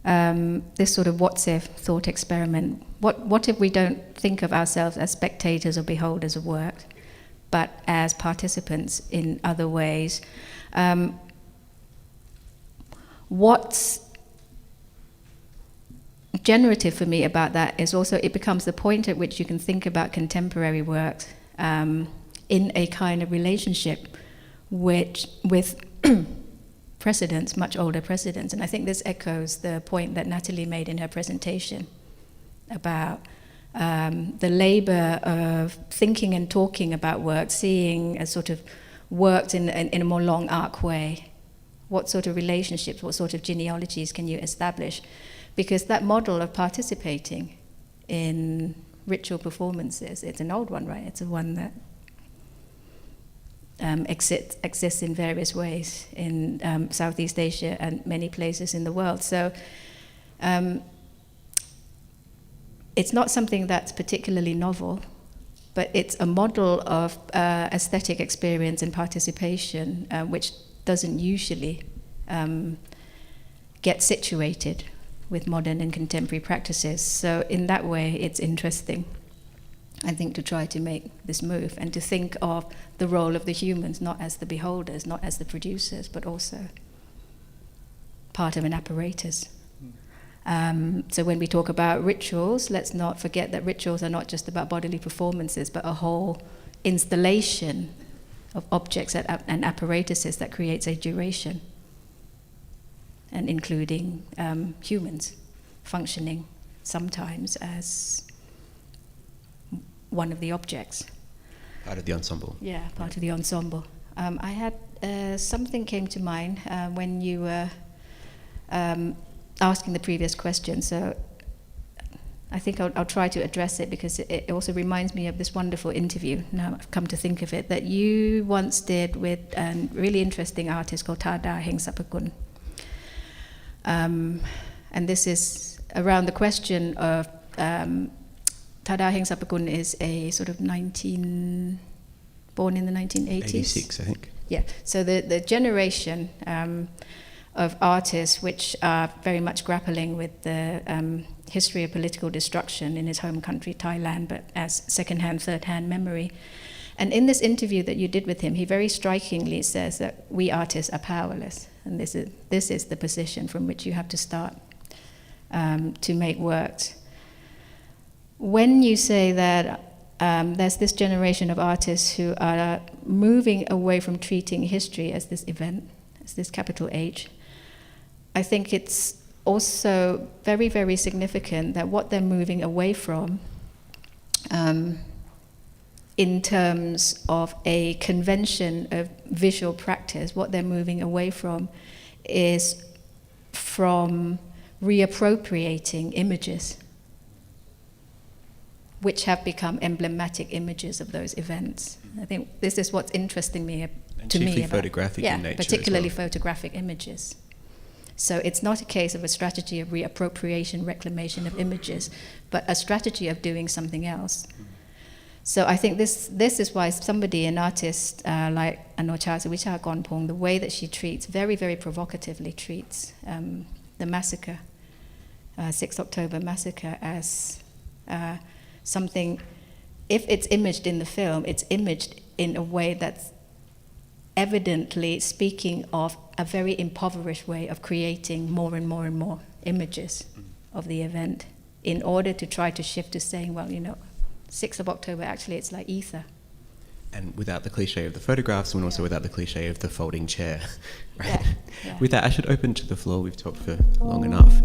this sort of what's if thought experiment, what if we don't think of ourselves as spectators or beholders of work, but as participants in other ways? What's generative for me about that is also it becomes the point at which you can think about contemporary works in a kind of relationship with precedents, much older precedents. And I think this echoes the point that Natalie made in her presentation about the labor of thinking and talking about work, seeing as sort of worked in a more long arc way. What sort of relationships, what sort of genealogies can you establish? Because that model of participating in ritual performances, it's an old one, right? It's a one that exists in various ways in Southeast Asia and many places in the world. So it's not something that's particularly novel, but it's a model of aesthetic experience and participation, which doesn't usually get situated with modern and contemporary practices. So in that way, it's interesting, I think, to try to make this move and to think of the role of the humans not as the beholders, not as the producers, but also part of an apparatus. So when we talk about rituals, let's not forget that rituals are not just about bodily performances, but a whole installation of objects and apparatuses that creates a duration, and including humans functioning sometimes as one of the objects. Part of the ensemble. Yeah, part of the ensemble. I had something came to mind when you were asking the previous question, so I think I'll try to address it because it also reminds me of this wonderful interview, now I've come to think of it, that you once did with a really interesting artist called Thada Hengsapakun. And this is around the question of Thada Hengsapakun is a sort of born in the 1980s. 86, I think. Yeah, so the generation of artists which are very much grappling with the history of political destruction in his home country, Thailand, but as second-hand, third-hand memory. And in this interview that you did with him, he very strikingly says that we artists are powerless, and this is the position from which you have to start to make works. When you say that there's this generation of artists who are moving away from treating history as this event, as this capital H, I think it's also very, very significant that what they're moving away from in terms of a convention of visual practice, what they're moving away from is from reappropriating images which have become emblematic images of those events. I think this is what's interesting to me chiefly about, photographic in nature, particularly as well. photographic images. So it's not a case of a strategy of reappropriation, reclamation of images, but a strategy of doing something else. So I think this is why somebody, an artist like Anocha Wichakornpong, the way that she treats, very, very provocatively treats the massacre, 6th October massacre, as something, if it's imaged in the film, it's imaged in a way that's evidently speaking of a very impoverished way of creating more and more and more images of the event in order to try to shift to saying, well, 6th of October, actually it's like ether. And without the cliche of the photographs, and also without the cliche of the folding chair. Right? Yeah. With that, I should open to the floor. We've talked for long enough.